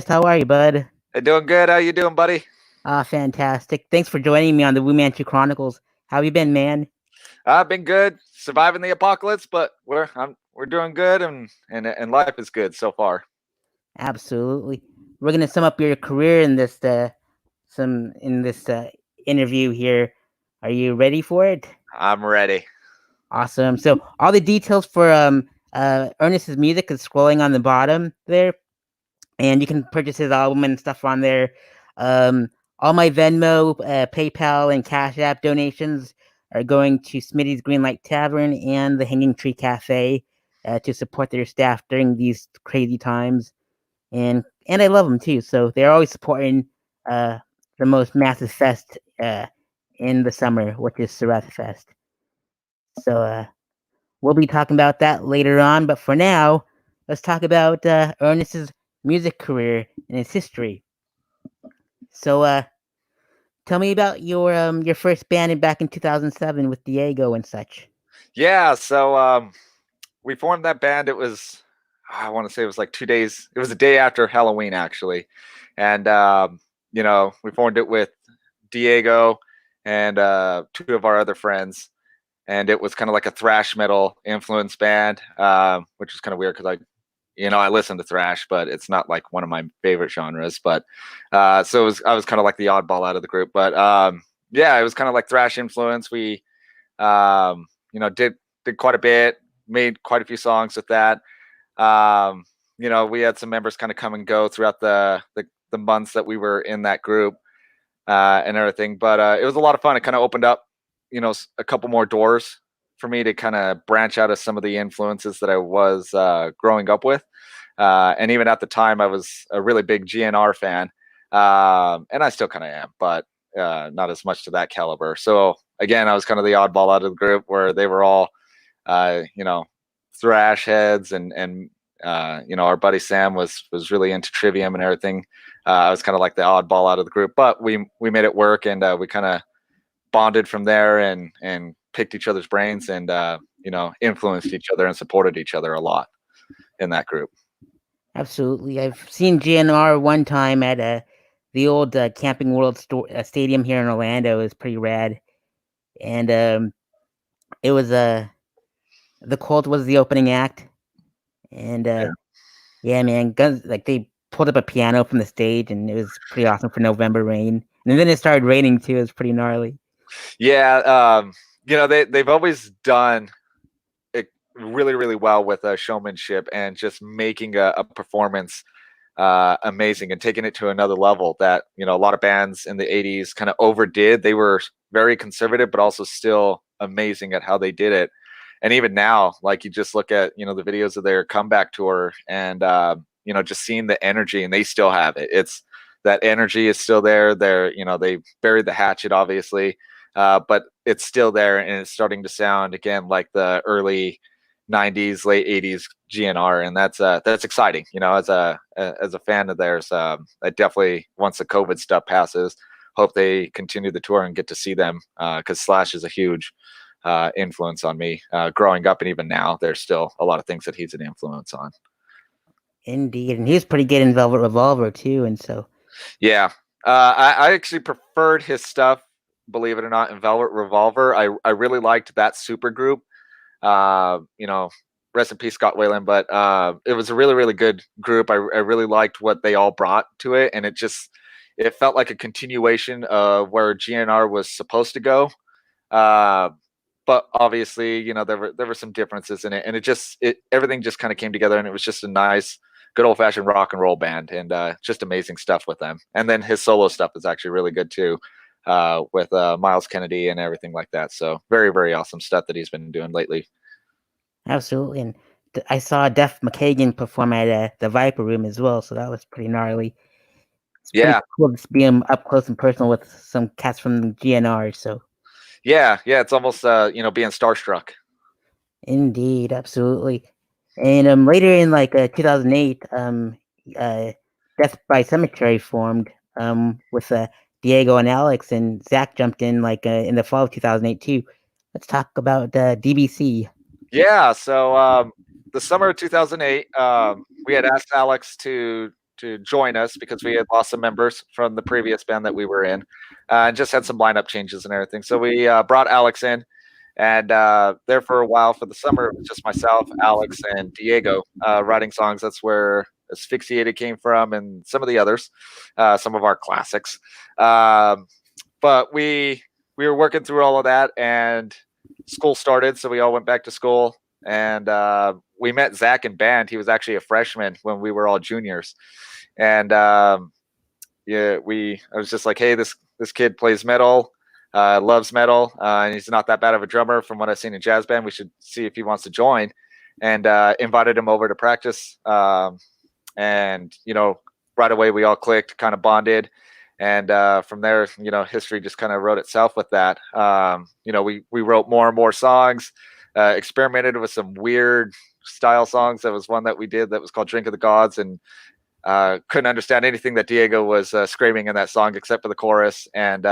How are you, bud? Hey, doing good. How you doing, buddy? Fantastic. Thanks for joining me on the Wu-Man Chu Chronicles. How you been, man? I've been good, surviving the apocalypse, but we're doing good, and life is good so far. Absolutely. We're gonna sum up your career in this interview here. Are you ready for it? I'm ready. Awesome. So all the details for Ernest's music is scrolling on the bottom there, and you can purchase his album and stuff on there. Um, all my Venmo, PayPal, and Cash App donations are going to Smitty's Greenlight Tavern and the Hanging Tree Cafe to support their staff during these crazy times. And I love them too. So they're always supporting uh, the most massive fest in the summer, which is Sarath Fest. So we'll be talking about that later on. But for now, let's talk about Ernest's music career and his history. So tell me about your first band back in 2007 with Diego and such. Yeah, so we formed that band. It was I want to say it was like 2 days. It was the day after Halloween, actually, and we formed it with Diego and two of our other friends, and it was kind of like a thrash metal influence band, which was kind of weird because I listen to thrash, but it's not like one of my favorite genres. But I was kind of like the oddball out of the group. But yeah, it was kind of like thrash influence. We did quite a bit, made quite a few songs with that. We had some members kind of come and go throughout the months that we were in that group and everything. But it was a lot of fun. It kind of opened up, a couple more doors for me to kind of branch out of some of the influences that I was growing up with. And even at the time, I was a really big GNR fan, and I still kind of am, but not as much to that caliber. So again, I was kind of the oddball out of the group where they were all, uh, you know, thrash heads, and our buddy Sam was really into Trivium and everything. I was kind of like the oddball out of the group, but we made it work, and we kind of bonded from there and picked each other's brains and influenced each other and supported each other a lot in that group. Absolutely, I've seen GNR one time at the old Camping World Stadium here in Orlando. It was pretty rad, and it was the Cult was the opening act, and Yeah. yeah, man, guns like they pulled up a piano from the stage, and it was pretty awesome for November rain. And then it started raining too. It was pretty gnarly. Yeah, they've always done it really, really well with showmanship and just making a performance amazing and taking it to another level that a lot of bands in the 80s kind of overdid. They were very conservative, but also still amazing at how they did it. And even now, like you just look at the videos of their comeback tour, and just seeing the energy, and they still have it. It's that energy is still there. They buried the hatchet, obviously, but it's still there, and it's starting to sound again like the early 90s, late 80s GNR, and that's exciting. As a fan of theirs, I definitely, once the COVID stuff passes, hope they continue the tour and get to see them, because Slash is a huge influence on me growing up, and even now there's still a lot of things that he's an influence on. Indeed, and he was pretty good in Velvet Revolver too, and so Yeah, I actually preferred his stuff, believe it or not, in Velvet Revolver. I really liked that super group. uh, you know, Rest in peace, Scott Wayland. But it was a really, really good group. I really liked what they all brought to it, and it felt like a continuation of where GNR was supposed to go. Uh, but obviously, there were some differences in it, and it everything just kind of came together, and it was just a nice, good old fashioned rock and roll band, and just amazing stuff with them. And then his solo stuff is actually really good too, with Miles Kennedy and everything like that. So very, very awesome stuff that he's been doing lately. absolutely. And I saw Duff McKagan perform at the Viper Room as well, so that was pretty gnarly. It's pretty Yeah, cool to be up close and personal with some cats from GNR. So yeah. It's almost being starstruck. indeed, absolutely. And later in like 2008, uh, Death by Cemetery formed with Diego and Alex, and Zach jumped in like in the fall of 2008 too. Let's talk about DBC. Yeah. So the summer of 2008, we had asked Alex to to join us because we had lost some members from the previous band that we were in, and just had some lineup changes and everything. So we brought Alex in, and there for a while for the summer, it was just myself, Alex, and Diego writing songs. That's where Asphyxiated came from, and some of the others, some of our classics. But we were working through all of that, and school started, so we all went back to school, and we met Zach in band. He was actually a freshman when we were all juniors, and I was just like, hey, this kid plays metal, loves metal, and he's not that bad of a drummer from what I've seen in jazz band. We should see if he wants to join, and invited him over to practice, and right away we all clicked, kind of bonded. And from there, history just kind of wrote itself with that. We wrote more and more songs, experimented with some weird style songs. That was one that we did that was called Drink of the Gods, and couldn't understand anything that Diego was screaming in that song except for the chorus. And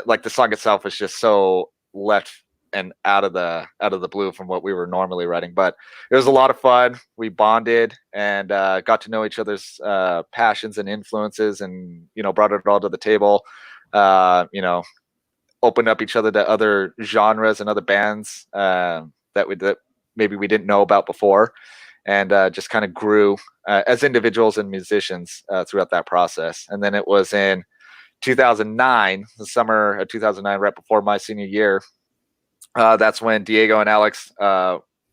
like the song itself was just so left and out of the blue from what we were normally writing. But it was a lot of fun. We bonded and got to know each other's passions and influences, and brought it all to the table. Opened up each other to other genres and other bands that maybe we didn't know about before, and just kind of grew as individuals and musicians throughout that process. And then it was in 2009, the summer of 2009, right before my senior year. That's when Diego and Alex,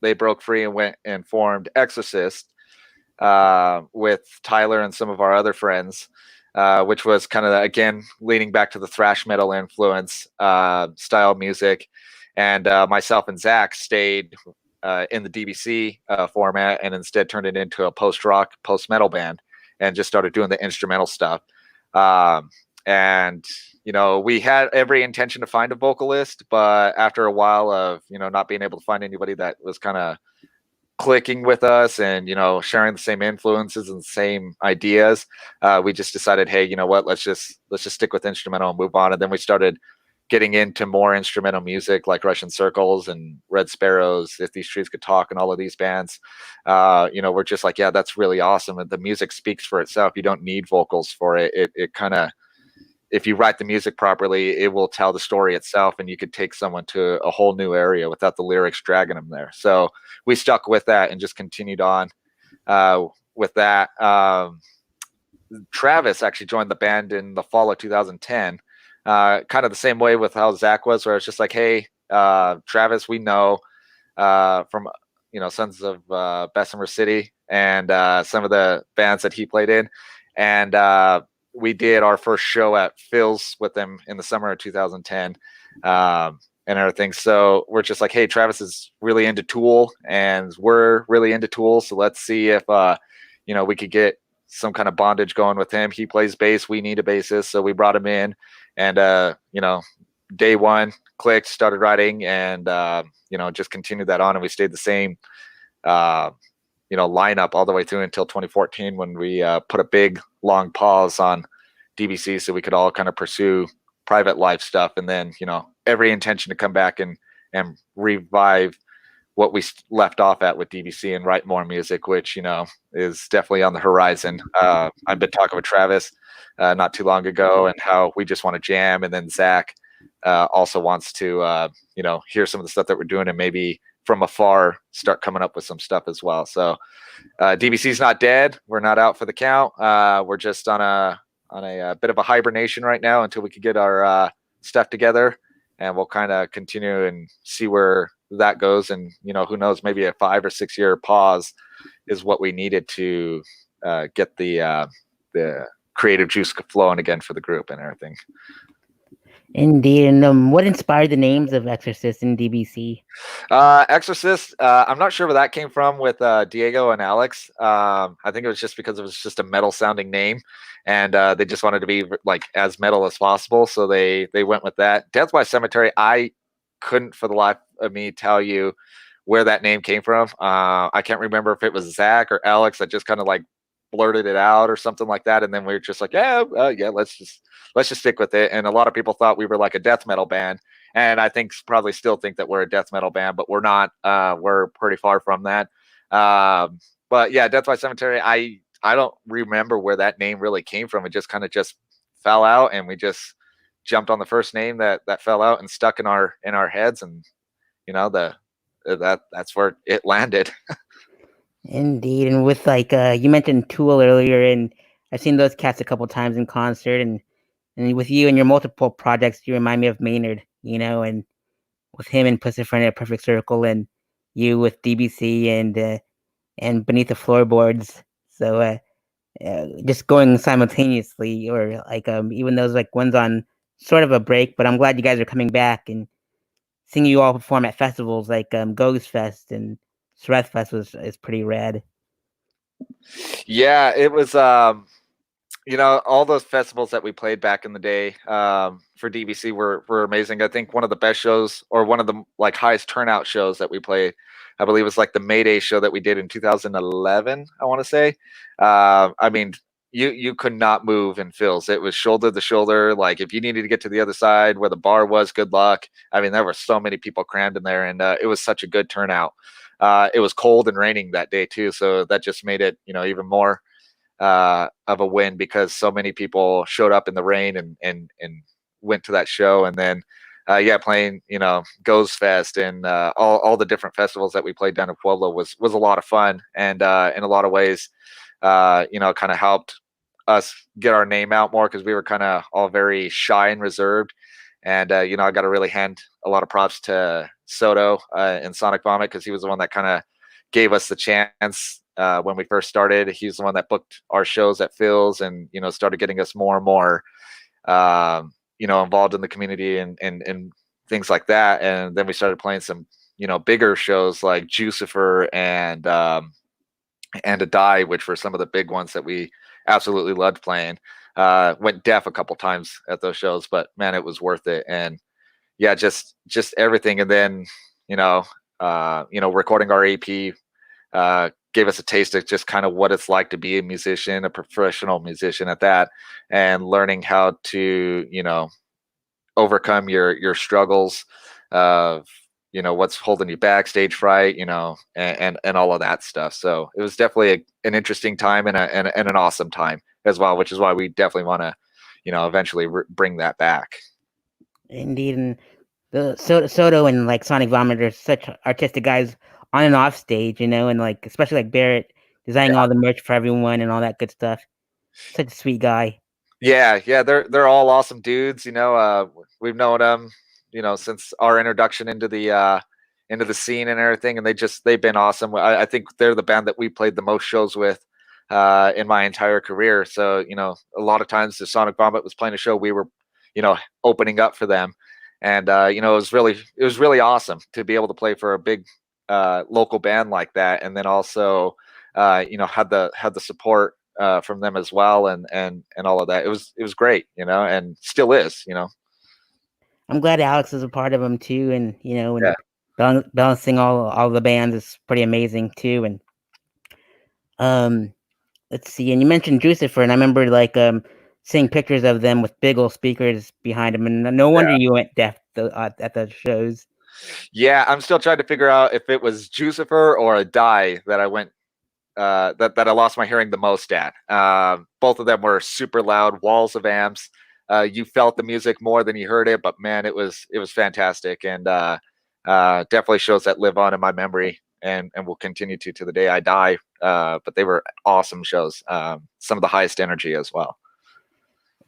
they broke free and went and formed Exorcist with Tyler and some of our other friends, which was kind of, again, leaning back to the thrash metal influence style music. And myself and Zach stayed in the DBC format, and instead turned it into a post-rock, post-metal band, and just started doing the instrumental stuff. And we had every intention to find a vocalist, but after a while of not being able to find anybody that was kind of clicking with us and sharing the same influences and the same ideas, we just decided, hey, what, let's just stick with instrumental and move on. And then we started getting into more instrumental music like Russian Circles and Red Sparrows, If These Trees Could Talk, and all of these bands. We're just like, yeah, that's really awesome, and the music speaks for itself. You don't need vocals for it. It kind of, if you write the music properly, it will tell the story itself, and you could take someone to a whole new area without the lyrics dragging them there. So we stuck with that and just continued on with that. Travis actually joined the band in the fall of 2010, kind of the same way with how Zach was, where it's just like, hey, Travis, we know from Sons of Bessemer City and some of the bands that he played in, and we did our first show at Phil's with them in the summer of 2010, and everything. So we're just like, hey, Travis is really into Tool, and we're really into Tool. So let's see if, we could get some kind of bondage going with him. He plays bass. We need a bassist. So we brought him in, and, day one clicked, started writing, and, just continued that on. And we stayed the same, lineup all the way through until 2014, when we put a big long pause on DBC so we could all kind of pursue private life stuff. And then every intention to come back and revive what we left off at with DBC and write more music, which is definitely on the horizon. I've been talking with Travis not too long ago, and how we just want to jam, and then Zach also wants to hear some of the stuff that we're doing, and maybe from afar start coming up with some stuff as well. So DBC's not dead. We're not out for the count. We're just on a bit of a hibernation right now until we can get our stuff together, and we'll kind of continue and see where that goes. And who knows, maybe a 5 or 6 year pause is what we needed to get the creative juice flowing again for the group and everything. Indeed. And what inspired the names of Exorcist and DBC? Exorcist, I'm not sure where that came from with Diego and Alex. I think it was just because it was just a metal sounding name, and they just wanted to be like as metal as possible, so they went with that. Death by Cemetery, I couldn't for the life of me tell you where that name came from. I can't remember if it was Zach or Alex that just kind of like blurted it out or something like that, and then we were just like, yeah, let's just stick with it. And a lot of people thought we were like a death metal band, and I think probably still think that we're a death metal band, but we're not. We're pretty far from that. But yeah, Death by Cemetery, I I don't remember where that name really came from. It just kind of just fell out, and we just jumped on the first name that fell out and stuck in our heads, and that's where it landed. Indeed, and with like you mentioned Tool earlier, and I've seen those cats a couple times in concert, and with you and your multiple projects, you remind me of Maynard, and with him and Pussyfriend at Perfect Circle, and you with DBC and Beneath the Floorboards. So just going simultaneously, or like even those like ones on sort of a break. But I'm glad you guys are coming back and seeing you all perform at festivals like Goes Fest and Sreth Fest is pretty rad. Yeah, it was. All those festivals that we played back in the day for DBC were amazing. I think one of the best shows, or one of the like highest turnout shows that we played, I believe, was like the Mayday show that we did in 2011. I want to say. I mean, you could not move in fills. It was shoulder to shoulder. Like if you needed to get to the other side where the bar was, good luck. I mean, there were so many people crammed in there, and it was such a good turnout. It was cold and raining that day too, so that just made it even more of a win, because so many people showed up in the rain and went to that show. And then playing Goes Fest and all the different festivals that we played down in Pueblo was a lot of fun, and in a lot of ways kind of helped us get our name out more, because we were kind of all very shy and reserved. And I got to really hand a lot of props to Soto and Sonic Vomit, because he was the one that kind of gave us the chance when we first started. He's the one that booked our shows at Phil's, and started getting us more and more involved in the community and things like that. And then we started playing some bigger shows like Jucifer and A Die, which were some of the big ones that we absolutely loved playing. Went deaf a couple times at those shows, but man, it was worth it. And yeah, just everything. And then recording our EP gave us a taste of just kind of what it's like to be a musician, a professional musician at that, and learning how to overcome your struggles of what's holding you back, stage fright, and all of that stuff. So it was definitely an interesting time and an awesome time as well, which is why we definitely want to eventually bring that back. Indeed, and the Soto and like Sonic Vomit are such artistic guys on and off stage, and like especially like Barrett designing all the merch for everyone and all that good stuff. Such a sweet guy. Yeah, they're all awesome dudes. We've known them, since our introduction into the scene and everything, and they've been awesome. I think they're the band that we played the most shows with in my entire career. So a lot of times if Sonic Vomit was playing a show, we were opening up for them, and it was really awesome to be able to play for a big local band like that, and then also had the support from them as well, and all of that. It was great, and still is. I'm glad Alex is a part of them too, and Yeah. balancing all the bands is pretty amazing too. And um, let's see. And you mentioned Jucifer, and I remember like seeing pictures of them with big old speakers behind them, and no wonder you went deaf at the shows. Yeah, I'm still trying to figure out if it was Jucifer or A Die that I went that I lost my hearing the most at. Both of them were super loud, walls of amps. You felt the music more than you heard it, but man, it was fantastic, and definitely shows that live on in my memory, and will continue to the day I die. But they were awesome shows. Some of the highest energy as well.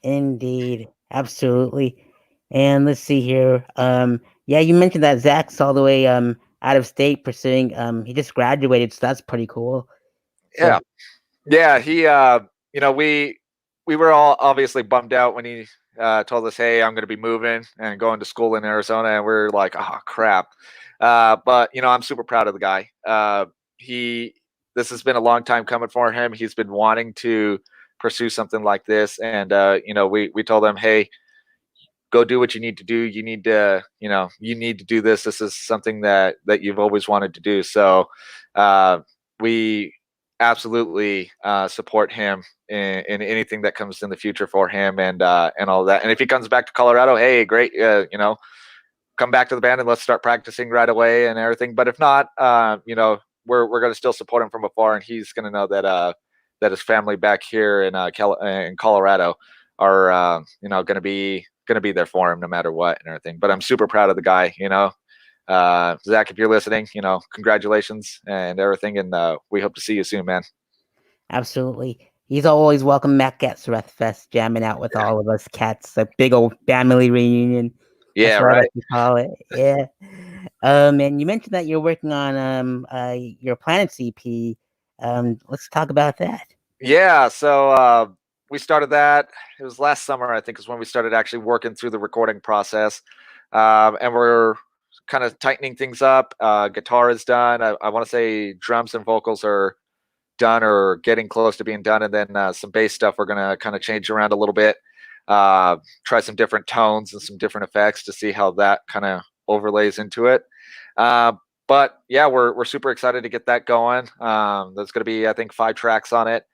Indeed, absolutely. And let's see here. Yeah, you mentioned that Zach's all the way out of state pursuing. He just graduated, so that's pretty cool. So Yeah, yeah. He, we were all obviously bummed out when he told us, "Hey, I'm going to be moving and going to school in Arizona," and we are like, "Oh crap!" But I'm super proud of the guy. He, this has been a long time coming for him. He's been wanting to pursue something like this, and we told him, "Hey, go do what you need to do. You need to, you need to do this. This is something that you've always wanted to do." So we absolutely support him in anything that comes in the future for him, and all that. And if he comes back to Colorado, hey, great, come back to the band and let's start practicing right away and everything. But if not, we're going to still support him from afar, and he's going to know that that his family back here in Colorado are going to be there for him no matter what and everything. But I'm super proud of the guy. Zach, if you're listening, congratulations and everything, and we hope to see you soon, man. Absolutely. He's always welcome back at Sureth Fest, jamming out with all of us cats. A big old family reunion. Yeah, That's what right. I like to call it. Yeah. And you mentioned that you're working on your Planets EP. Let's talk about that. Yeah, so we started that. It was last summer, I think, is when we started actually working through the recording process, and we're kind of tightening things up. Guitar is done. I want to say drums and vocals are done or getting close to being done, and then some bass stuff we're gonna kind of change around a little bit, try some different tones and some different effects to see how that kind of overlays into it. But yeah, we're super excited to get that going. There's going to be, I think, 5 tracks on it,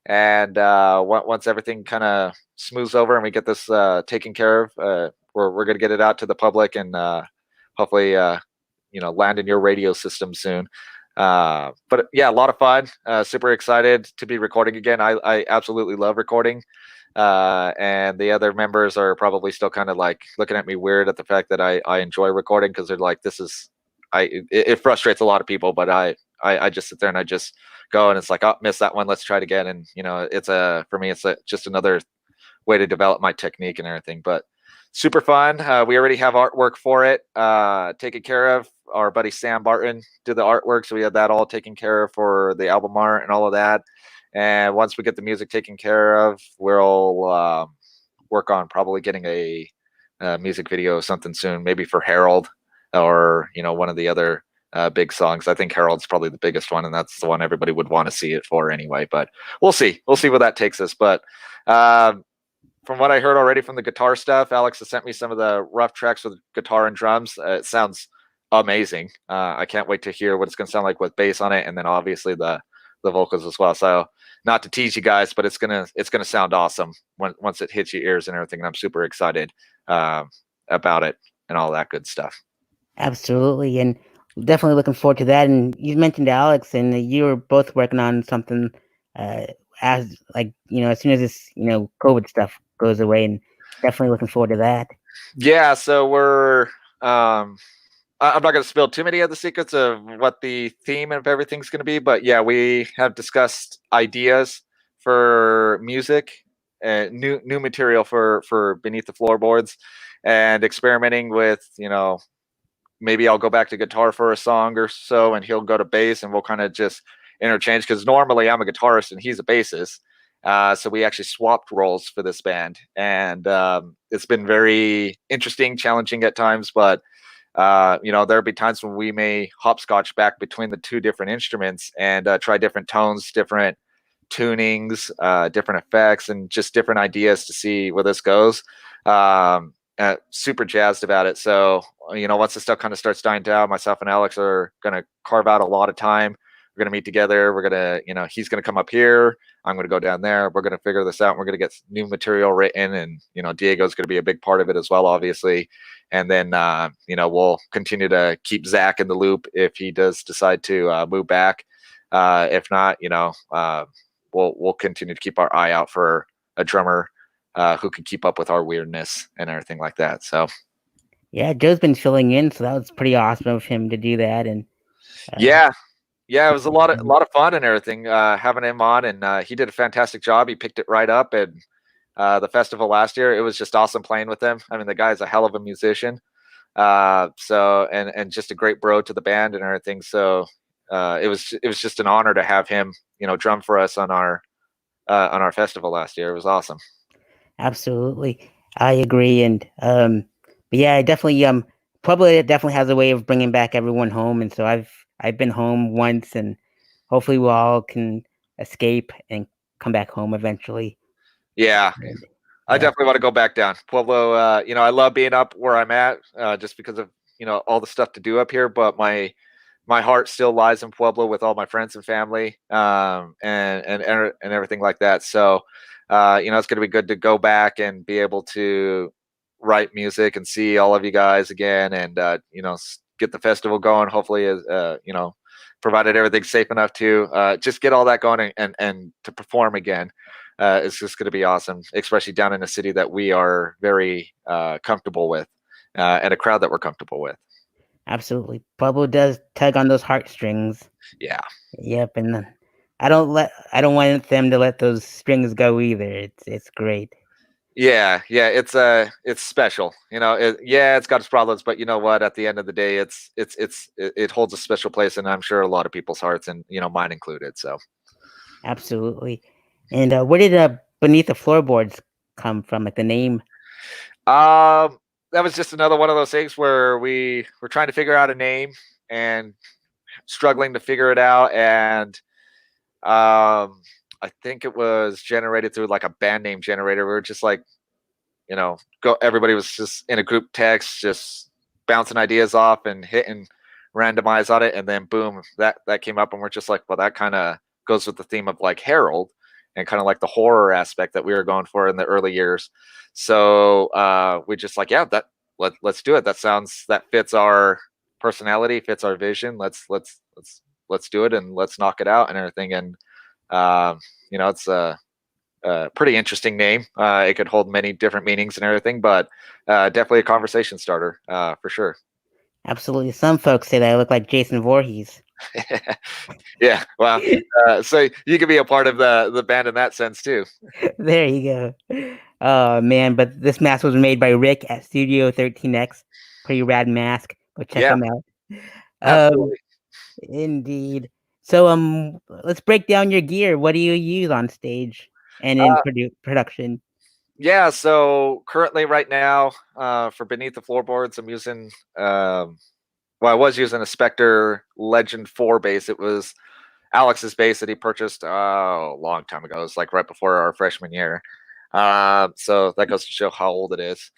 and once everything kind of smooths over and we get this taken care of, we're going to get it out to the public and hopefully land in your radio system soon. But yeah, a lot of fun. Super excited to be recording again. I absolutely love recording. And the other members are probably still kind of like looking at me weird at the fact that I enjoy recording, because they're like, it frustrates a lot of people, but I just sit there and I just go, and it's like, oh, missed that one, let's try it again. And for me, it's just another way to develop my technique and everything. But super fun. We already have artwork for it taken care of. Our buddy Sam Barton did the artwork, so we had that all taken care of for the album art and all of that. And once we get the music taken care of, we'll work on probably getting a music video or something soon, maybe for Harold or one of the other big songs. I think Harold's probably the biggest one, and that's the one everybody would want to see it for anyway. But we'll see where that takes us. But from what I heard already from the guitar stuff, Alex has sent me some of the rough tracks with guitar and drums. It sounds amazing. I can't wait to hear what it's going to sound like with bass on it, and then obviously the vocals as well. So not to tease you guys, but it's gonna sound awesome once it hits your ears and everything. And I'm super excited about it and all that good stuff. Absolutely, and definitely looking forward to that. And you mentioned Alex, and you were both working on something as soon as this COVID stuff goes away, and definitely looking forward to that. Yeah, so we're I'm not going to spill too many of the secrets of what the theme of everything's going to be, but yeah, we have discussed ideas for music and new material for Beneath the Floorboards, and experimenting with, maybe I'll go back to guitar for a song or so, and he'll go to bass, and we'll kind of just interchange, because normally I'm a guitarist and he's a bassist. So we actually swapped roles for this band, and it's been very interesting, challenging at times, but there'll be times when we may hopscotch back between the 2 different instruments and try different tones, different tunings, different effects, and just different ideas to see where this goes. Super jazzed about it. So, once the stuff kind of starts dying down, myself and Alex are going to carve out a lot of time. We're going to meet together. We're going to, he's going to come up here. I'm going to go down there. We're going to figure this out. We're going to get new material written, and, Diego's going to be a big part of it as well, obviously. And then, we'll continue to keep Zach in the loop if he does decide to move back. If not, we'll continue to keep our eye out for a drummer who can keep up with our weirdness and everything like that. So, yeah, Joe's been filling in, so that was pretty awesome of him to do that. And yeah, it was a lot of fun and everything having him on, and he did a fantastic job. He picked it right up, and the festival last year, it was just awesome playing with him. I mean, the guy's a hell of a musician. So and just a great bro to the band and everything. So it was just an honor to have him, drum for us on our festival last year. It was awesome. Absolutely, I agree. And but yeah, I definitely Puebla definitely has a way of bringing back everyone home, and so I've been home once, and hopefully we all can escape and come back home eventually. Yeah. I definitely want to go back down. Pueblo, I love being up where I'm at, just because of, all the stuff to do up here, but my heart still lies in Pueblo with all my friends and family, and everything like that. So, it's going to be good to go back and be able to write music and see all of you guys again, and, get the festival going. Hopefully, as, provided everything's safe enough to just get all that going and to perform again. It's just going to be awesome, especially down in a city that we are very comfortable with, and a crowd that we're comfortable with. Absolutely. Pueblo does tug on those heartstrings. Yeah. Yep, and I don't want them to let those strings go either. It's great. Yeah, it's special. It's got its problems, but you know what? At the end of the day, it holds a special place, and I'm sure a lot of people's hearts, and mine included. So, Absolutely. And where did Beneath the Floorboards come from? Like the name? that was just another one of those things where we were trying to figure out a name and struggling to figure it out, and I think it was generated through like a band name generator. We were just like, everybody was just in a group text, just bouncing ideas off and hitting randomize on it, and then boom, that came up, and we're just like, well, that kind of goes with the theme of like Harold and kind of like the horror aspect that we were going for in the early years. So we just like, yeah, let's do it. That fits our personality, fits our vision. Let's do it, and let's knock it out and everything. And it's a pretty interesting name. It could hold many different meanings and everything, but definitely a conversation starter for sure. Absolutely. Some folks say that I look like Jason Voorhees. Yeah, well, so you could be a part of the band in that sense too. There you go. Oh man, but this mask was made by Rick at Studio 13X. Pretty rad mask. Go check Yeah, them out. absolutely. Indeed. So let's break down your gear. What do you use on stage and in production? Yeah, so currently right now, for Beneath the Floorboards, I'm using I was using a Spectre Legend 4 bass. It was Alex's bass that he purchased a long time ago. It was like right before our freshman year. So that goes to show how old it is.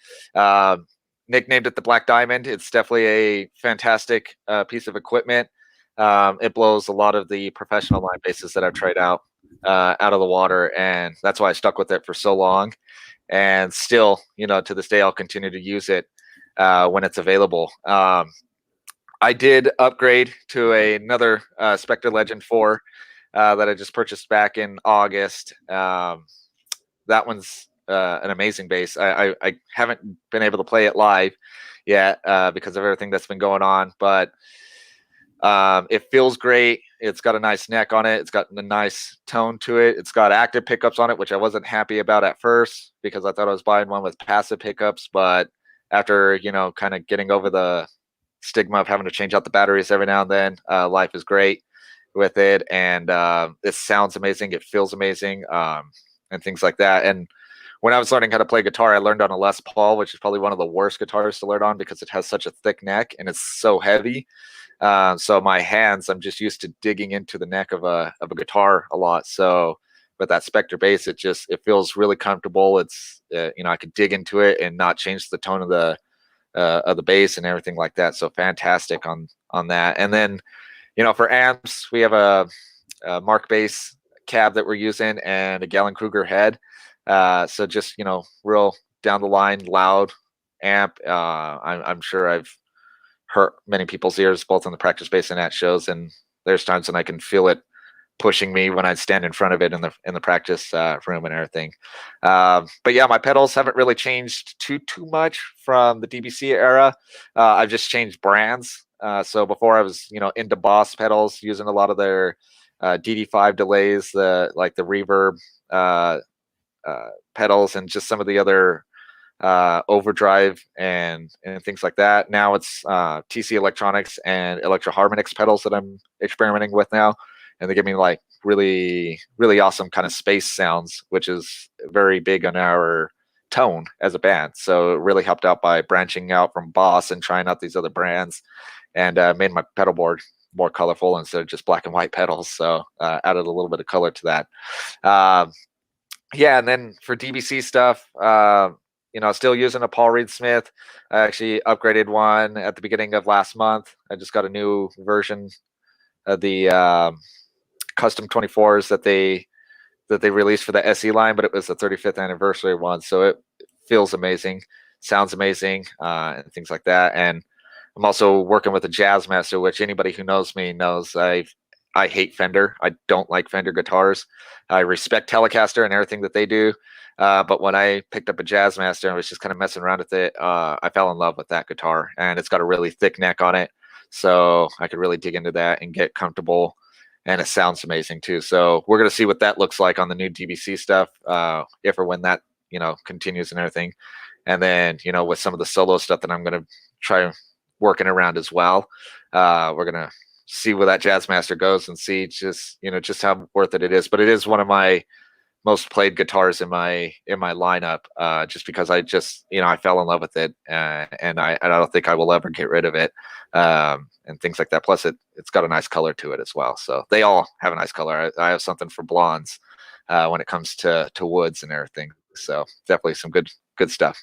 Nicknamed it the Black Diamond. It's definitely a fantastic piece of equipment. It blows a lot of the professional line basses that I've tried out of the water, and that's why I stuck with it for so long. And still, to this day, I'll continue to use it when it's available. I did upgrade to another Spectre Legend 4 that I just purchased back in August. That one's an amazing bass. I haven't been able to play it live yet because of everything that's been going on, but it feels great. It's got a nice neck on it. It's got a nice tone to it. It's got active pickups on it, which I wasn't happy about at first because I thought I was buying one with passive pickups. But after, kind of getting over the stigma of having to change out the batteries every now and then, life is great with it. And it sounds amazing. It feels amazing, and things like that. And when I was learning how to play guitar, I learned on a Les Paul, which is probably one of the worst guitars to learn on because it has such a thick neck and it's so heavy. So my hands, I'm just used to digging into the neck of a guitar a lot. So with that Spectre bass, it feels really comfortable. It's I could dig into it and not change the tone of the bass and everything like that. So fantastic on that. And then for amps, we have a Mark bass cab that we're using and a Gallon Kruger head. So just real down the line loud amp. I'm sure I've hurt many people's ears both in the practice bass and at shows, and there's times when I can feel it pushing me when I stand in front of it in the practice room and everything. But yeah, my pedals haven't really changed too much from the DBC era. I've just changed brands. So before I was into Boss pedals, using a lot of their DD5 delays, the reverb pedals, and just some of the other overdrive and things like that. Now it's TC Electronics and Electro Harmonix pedals that I'm experimenting with now, and they give me like really awesome kind of space sounds, which is very big on our tone as a band. So it really helped out by branching out from Boss and trying out these other brands, and made my pedal board more colorful instead of just black and white pedals. So added a little bit of color to that. Yeah, and then for DBC stuff, still using a Paul Reed Smith. I actually upgraded one at the beginning of last month. I just got a new version of the custom 24s that they released for the SE line, but it was the 35th anniversary one, so it feels amazing, sounds amazing, and things like that. And I'm also working with a jazz master, which anybody who knows me knows I hate Fender. I don't like Fender guitars. I respect Telecaster and everything that they do. But when I picked up a jazz master and was just kind of messing around with it, I fell in love with that guitar, and it's got a really thick neck on it. So I could really dig into that and get comfortable, and it sounds amazing too. So we're going to see what that looks like on the new DBC stuff, if or when that, continues and everything. And then, with some of the solo stuff that I'm going to try working around as well. We're going to see where that jazz master goes and see just how worth it is. But it is one of my most played guitars in my lineup, just because I fell in love with it, and I don't think I will ever get rid of it, and things like that. Plus it's got a nice color to it as well. So they all have a nice color. I have something for blondes when it comes to woods and everything. So definitely some good stuff.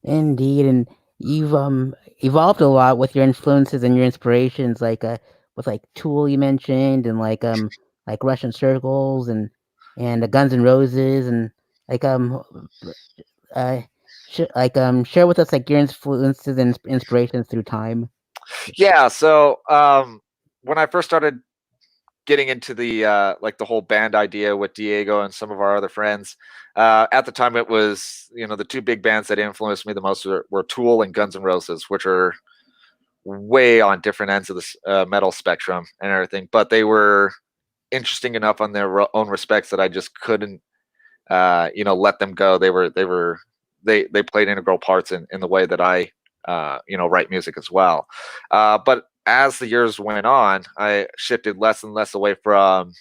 Indeed, and you've evolved a lot with your influences and your inspirations, with like Tool you mentioned, and like Russian Circles and the Guns N' Roses, and like uh share with us like your influences and inspirations through time. Yeah. So when I first started getting into the like the whole band idea with Diego and some of our other friends, at the time it was, the two big bands that influenced me the most were Tool and Guns N' Roses, which are way on different ends of the metal spectrum and everything, but they were interesting enough on their own respects that I just couldn't let them go. They played integral parts in the way that I write music as well. But as the years went on, I shifted less and less away from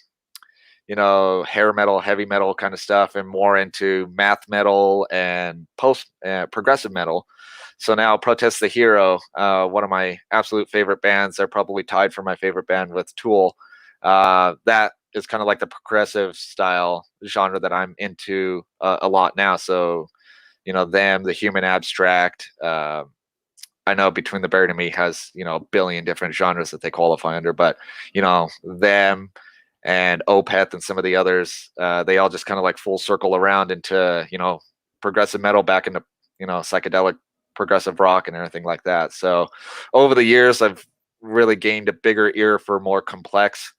hair metal, heavy metal kind of stuff, and more into math metal and post progressive metal. So now Protest the Hero, one of my absolute favorite bands, they're probably tied for my favorite band with Tool. That is kind of like the progressive style genre that I'm into a lot now. So, them, the Human Abstract. I know Between the Buried and Me has, a billion different genres that they qualify under, but, them and Opeth and some of the others, they all just kind of like full circle around into, progressive metal, back into, psychedelic progressive rock and everything like that. So over the years, I've really gained a bigger ear for more complex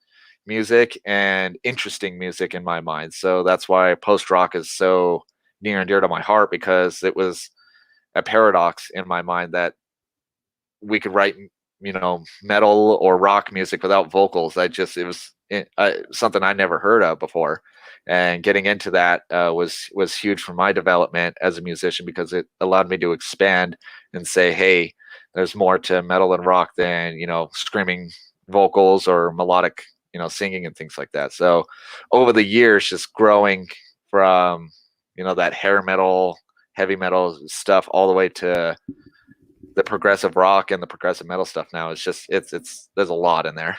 music and interesting music in my mind. So that's why post rock is so near and dear to my heart, because it was a paradox in my mind that we could write, metal or rock music without vocals. It was something I never heard of before, and getting into that was huge for my development as a musician, because it allowed me to expand and say, hey, there's more to metal and rock than screaming vocals or melodic singing and things like that. So over the years, just growing from that hair metal, heavy metal stuff all the way to the progressive rock and the progressive metal stuff now, it's just it's there's a lot in there.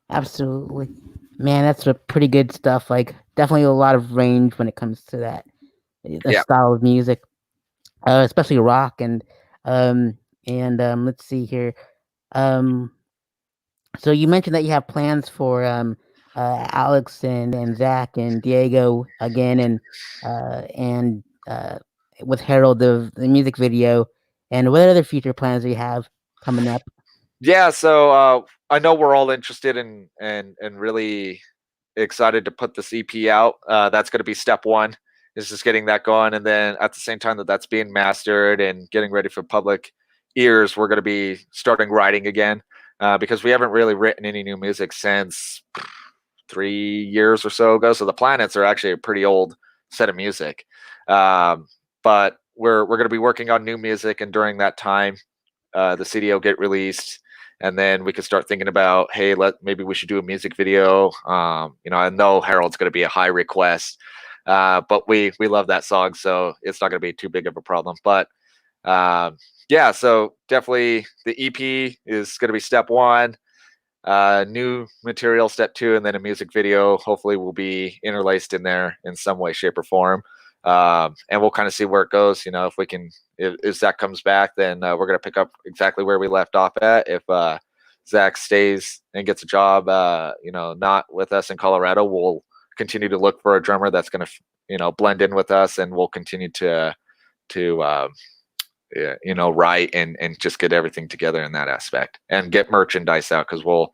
Absolutely, man. That's a pretty good stuff. Like definitely a lot of range when it comes to that the Yeah. style of music, especially rock um let's see here. Um, so you mentioned that you have plans for Alex and Zach and Diego again, and with Harold the music video, and what other future plans do you have coming up? Yeah, so I know we're all interested in and really excited to put this EP out. That's going to be step one, is just getting that going, and then at the same time that that's being mastered and getting ready for public ears, we're going to be starting writing again, because we haven't really written any new music since 3 years or so ago. So the Planets are actually a pretty old set of music, but we're going to be working on new music, and during that time, the CD will get released, and then we could start thinking about, hey, maybe we should do a music video. I know Harold's going to be a high request, but we love that song, so it's not going to be too big of a problem. But yeah, so definitely the EP is going to be step one. New material step two, and then a music video hopefully will be interlaced in there in some way, shape, or form. And we'll kind of see where it goes. If we can, if Zach comes back, then we're going to pick up exactly where we left off at. If Zach stays and gets a job, not with us in Colorado, we'll continue to look for a drummer that's going to, blend in with us, and we'll continue to right, and just get everything together in that aspect and get merchandise out, because we'll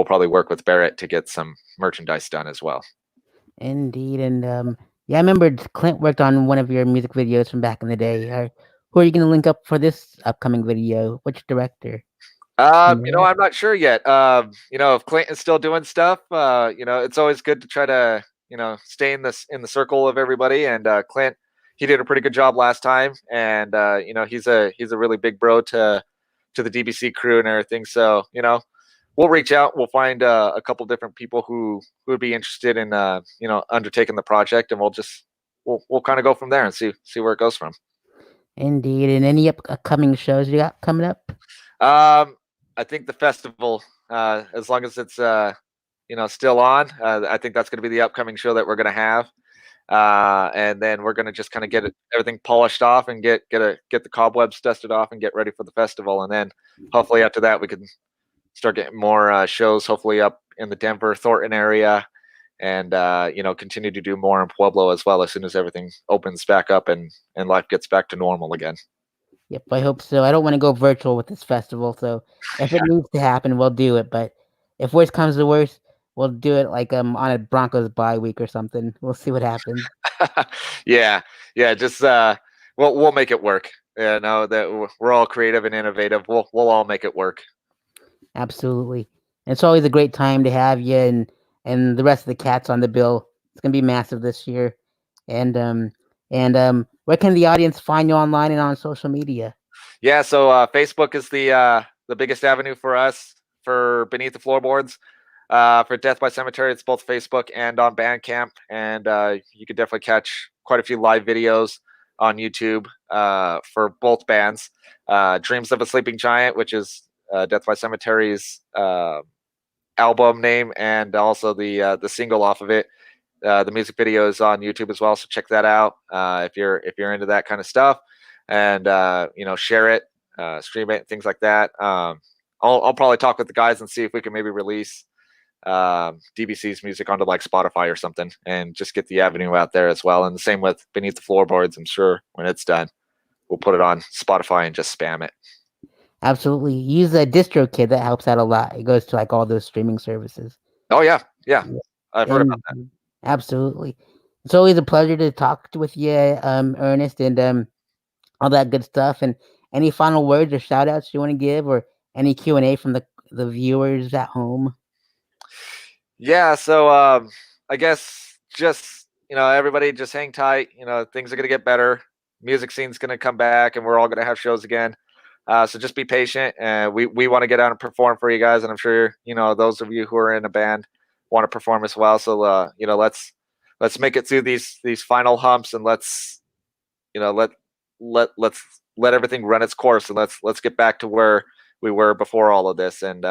probably work with Barrett to get some merchandise done as well. Indeed, and yeah, I remember Clint worked on one of your music videos from back in the day. Who are you going to link up for this upcoming video? Which director? I'm not sure yet. If Clayton's still doing stuff, it's always good to try to, stay in the circle of everybody. And Clint, he did a pretty good job last time, and he's a really big bro to the DBC crew and everything. So we'll reach out. We'll find a couple different people who would be interested in undertaking the project, and we'll kind of go from there and see where it goes from. Indeed, and any upcoming shows you got coming up? I think the festival, as long as it's still on, I think that's going to be the upcoming show that we're going to have, and then we're going to just kind of get everything polished off and get the cobwebs dusted off and get ready for the festival, and then hopefully after that we can start getting more shows, hopefully up in the Denver Thornton area, and continue to do more in Pueblo as well as soon as everything opens back up and life gets back to normal again. Yep, I hope so. I don't want to go virtual with this festival, so if it needs to happen, we'll do it. But if worst comes to worst, we'll do it like on a Broncos bye week or something. We'll see what happens. yeah, just we'll make it work. Yeah, no, that we're all creative and innovative. We'll all make it work. Absolutely. And it's always a great time to have you and the rest of the cats on the bill. It's gonna be massive this year. And where can the audience find you online and on social media? Yeah, so Facebook is the biggest avenue for us for Beneath the Floorboards. For Death by Cemetery, it's both Facebook and on Bandcamp, and you could definitely catch quite a few live videos on YouTube for both bands. Dreams of a Sleeping Giant, which is Death by Cemetery's album name, and also the single off of it. The music video is on YouTube as well, so check that out if you're into that kind of stuff, and share it, stream it, things like that. I'll probably talk with the guys and see if we can maybe release DBC's music onto like Spotify or something, and just get the avenue out there as well. And the same with Beneath the Floorboards. I'm sure when it's done, we'll put it on Spotify and just spam it. Absolutely. Use a DistroKid. That helps out a lot. It goes to like all those streaming services. Oh yeah. I've heard about that. Absolutely. It's always a pleasure to talk with you, Ernest, and all that good stuff. And any final words or shout outs you want to give, or any Q&A from the viewers at home? Yeah, so I guess just everybody just hang tight. Things are gonna get better. Music scene's gonna come back, and we're all gonna have shows again. So just be patient. We want to get out and perform for you guys, and I'm sure those of you who are in a band want to perform as well. So let's make it through these final humps, and let's let everything run its course, and let's get back to where we were before all of this. And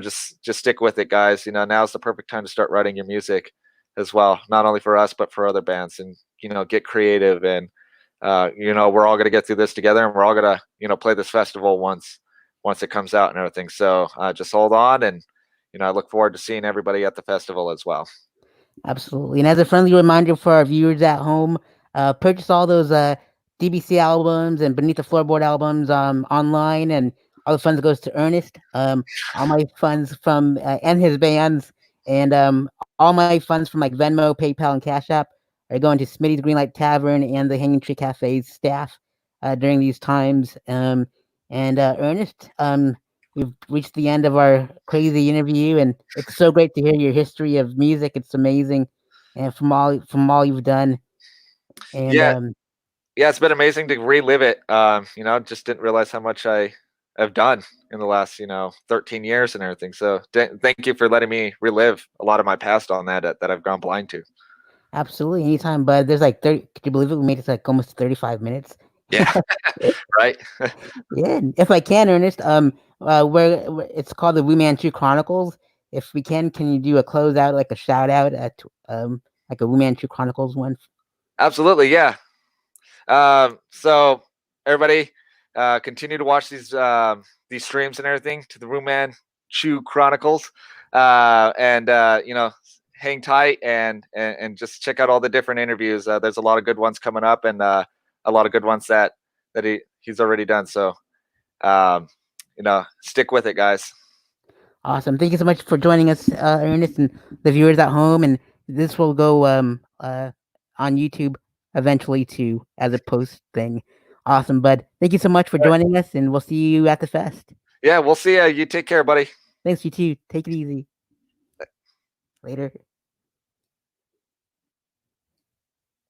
just stick with it, guys. Now's the perfect time to start writing your music as well, not only for us but for other bands, and get creative. And we're all going to get through this together, and we're all going to play this festival once it comes out and everything. So just hold on, and I look forward to seeing everybody at the festival as well. Absolutely. And as a friendly reminder for our viewers at home, purchase all those DBC albums and Beneath the Floorboard albums online, and all the funds goes to Ernest. All my funds from and his bands, and all my funds from like Venmo, PayPal, and Cash App are going to Smitty's Greenlight Tavern and the Hanging Tree Cafe's staff during these times. Ernest, we've reached the end of our crazy interview, and it's so great to hear your history of music. It's amazing, and from all you've done. And yeah, it's been amazing to relive it. Just didn't realize how much I've done in the last 13 years and everything. So thank you for letting me relive a lot of my past on that I've gone blind to. Absolutely, anytime. But there's like 30. Could you believe it? We made it like almost 35 minutes. Yeah, right. Yeah, if I can, Ernest, where it's called the Wu-Man Chu Chronicles. If we can you do a closeout, like a shout out at like a Wu-Man Chu Chronicles one? Absolutely, yeah. So everybody, continue to watch these streams and everything to the Wu-Man Chu Chronicles, and hang tight and just check out all the different interviews. There's a lot of good ones coming up, and a lot of good ones that that he's already done. So, stick with it, guys. Awesome. Thank you so much for joining us, Ernest, and the viewers at home. And this will go on YouTube eventually too as a post thing. Awesome, bud. Thank you so much for joining us, and we'll see you at the fest. Yeah, we'll see you. You take care, buddy. Thanks, you too. Take it easy. Later.